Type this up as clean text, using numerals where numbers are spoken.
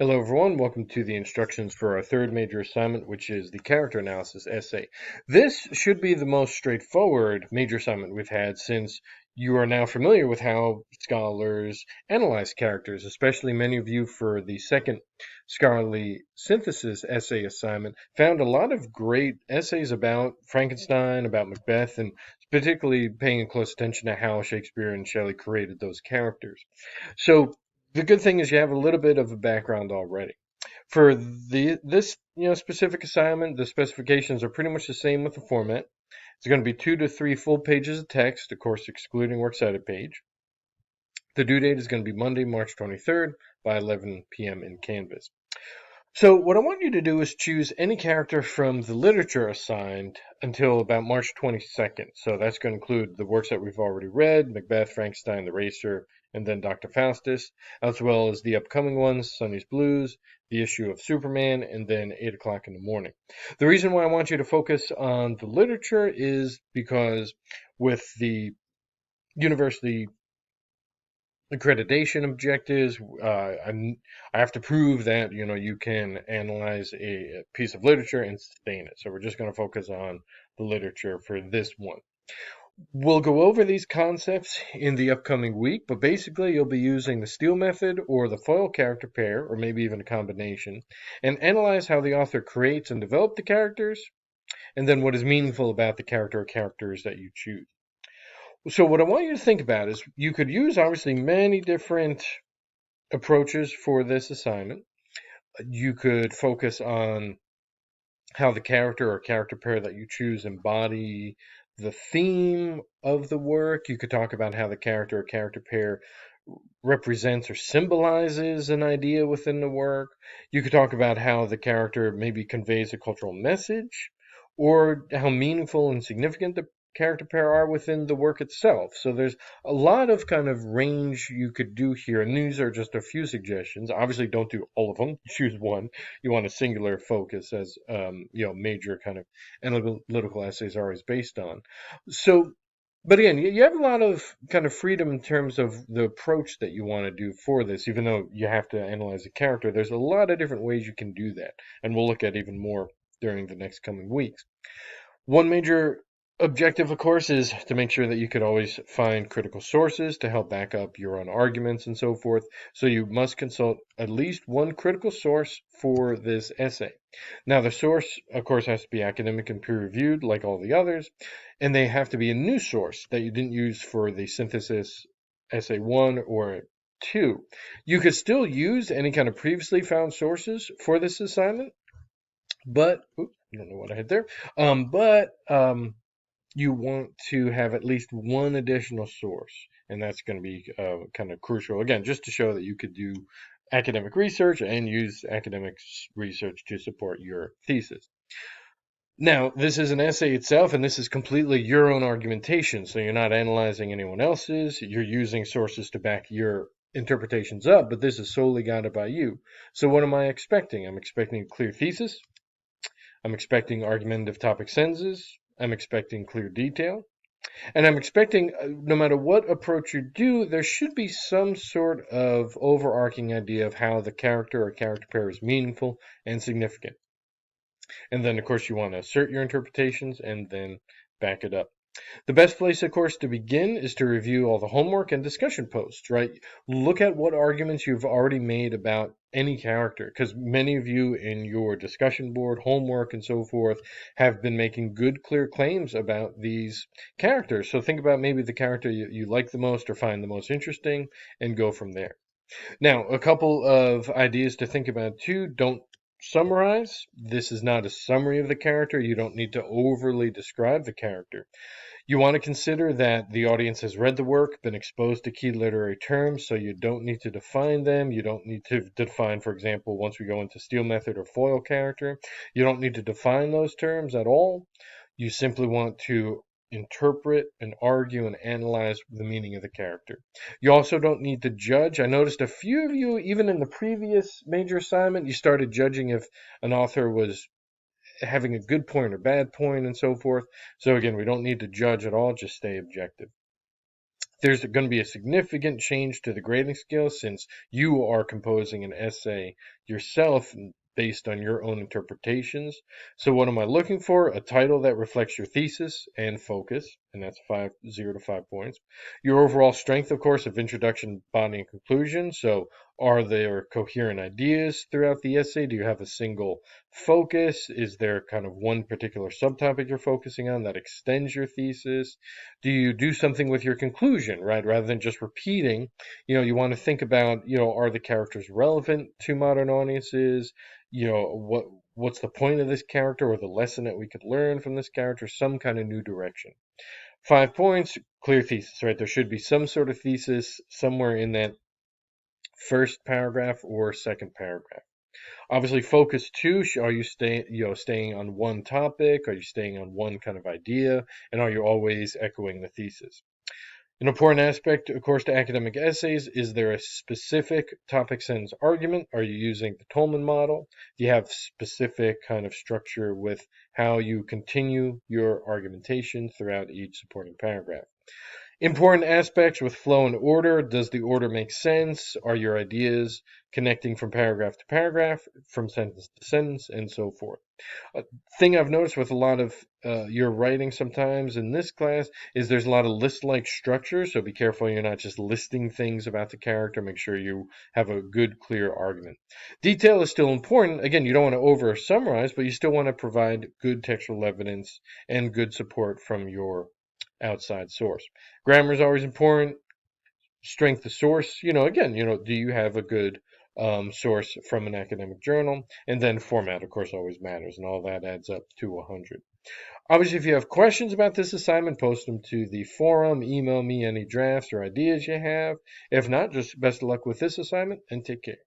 Hello everyone, welcome to the instructions for our third major assignment, which is the character analysis essay. This should be the most straightforward major assignment we've had since you are now familiar with how scholars analyze characters, especially many of you for the second scholarly synthesis essay assignment found a lot of great essays about Frankenstein, about Macbeth, and particularly paying close attention to how Shakespeare and Shelley created those characters. So the good thing is you have a little bit of a background already. For this specific assignment, the specifications are pretty much the same with the format. It's going to be 2 to 3 full pages of text, of course, excluding works cited page. The due date is going to be Monday, March 23rd by 11 p.m. in Canvas. So what I want you to do is choose any character from the literature assigned until about March 22nd. So that's going to include the works that we've already read, Macbeth, Frankenstein, The Racer, and then Dr. Faustus, as well as the upcoming ones, Sonny's Blues, the issue of Superman, and then 8 o'clock in the morning. The reason why I want you to focus on the literature is because with the university accreditation objectives. I have to prove that you can analyze a piece of literature and sustain it. So we're just going to focus on the literature for this one. We'll go over these concepts in the upcoming week, but basically you'll be using the Steele method or the FOIL character pair, or maybe even a combination, and analyze how the author creates and develops the characters, and then what is meaningful about the character or characters that you choose. So what I want you to think about is you could use obviously many different approaches for this assignment. You could focus on how the character or character pair that you choose embody the theme of the work. You could talk about how the character or character pair represents or symbolizes an idea within the work. You could talk about how the character maybe conveys a cultural message, or how meaningful and significant the character pair are within the work itself. So there's a lot of kind of range you could do here, and these are just a few suggestions. Obviously, don't do all of them. Choose one. You want a singular focus, as major kind of analytical essays are always based on. So but again, you have a lot of kind of freedom in terms of the approach that you want to do for this, even though you have to analyze a character. There's a lot of different ways you can do that, and we'll look at even more during the next coming weeks. One major objective, of course, is to make sure that you could always find critical sources to help back up your own arguments and so forth. So you must consult at least one critical source for this essay. Now, the source, of course, has to be academic and peer reviewed, like all the others, and they have to be a new source that you didn't use for the synthesis essay 1 or 2. You could still use any kind of previously found sources for this assignment, but oops, I don't know what I had there. But you want to have at least one additional source, and that's going to be kind of crucial. Again, just to show that you could do academic research and use academic research to support your thesis. Now, this is an essay itself, and this is completely your own argumentation, so you're not analyzing anyone else's. You're using sources to back your interpretations up, but this is solely guided by you. So what am I expecting? I'm expecting a clear thesis. I'm expecting argumentative topic sentences. I'm expecting clear detail. And I'm expecting, no matter what approach you do, there should be some sort of overarching idea of how the character or character pair is meaningful and significant. And then, of course, you want to assert your interpretations and then back it up. The best place, of course, to begin is to review all the homework and discussion posts, right? Look at what arguments you've already made about any character, because many of you in your discussion board, homework, and so forth have been making good, clear claims about these characters. So think about maybe the character you like the most or find the most interesting and go from there. Now, a couple of ideas to think about too. Don't summarize. This is not a summary of the character. You don't need to overly describe the character. You want to consider that the audience has read the work, been exposed to key literary terms, so you don't need to define them. You don't need to define, for example, once we go into Steele method or FOIL character, you don't need to define those terms at all. You simply want to interpret and argue and analyze the meaning of the character. You also don't need to judge. I noticed a few of you, even in the previous major assignment, you started judging if an author was having a good point or bad point and so forth. So again, we don't need to judge at all, just stay objective. there's going to be a significant change to the grading scale since you are composing an essay yourself based on your own interpretations. So what am I looking for? A title that reflects your thesis and focus, and that's 0 to 5 points. Your overall strength, of course, of introduction, body, and conclusion. So are there coherent ideas throughout the essay? Do you have a single focus? Is there kind of one particular subtopic you're focusing on that extends your thesis? Do you do something with your conclusion, right? Rather than just repeating, you want to think about, are the characters relevant to modern audiences? What's the point of this character or the lesson that we could learn from this character? Some kind of new direction. 5 points, clear thesis, right? There should be some sort of thesis somewhere in that first paragraph or second paragraph. Obviously, focus two. Are you staying on one topic? Are you staying on one kind of idea? And are you always echoing the thesis? An important aspect, of course, to academic essays is there a specific topic sentence argument? Are you using the Tolman model? Do you have specific kind of structure with how you continue your argumentation throughout each supporting paragraph? Important aspects with flow and order. Does the order make sense? Are your ideas connecting from paragraph to paragraph, from sentence to sentence, and so forth? A thing I've noticed with a lot of your writing sometimes in this class is there's a lot of list-like structure, so be careful you're not just listing things about the character. Make sure you have a good, clear argument. Detail is still important. Again, you don't want to over-summarize, but you still want to provide good textual evidence and good support from your outside source. Grammar is always important. Strength of source, again, do you have a good source from an academic journal? And then format, of course, always matters, and all that adds up to 100. Obviously, if you have questions about this assignment, post them to the forum, email me any drafts or ideas you have. If not, just best of luck with this assignment and take care.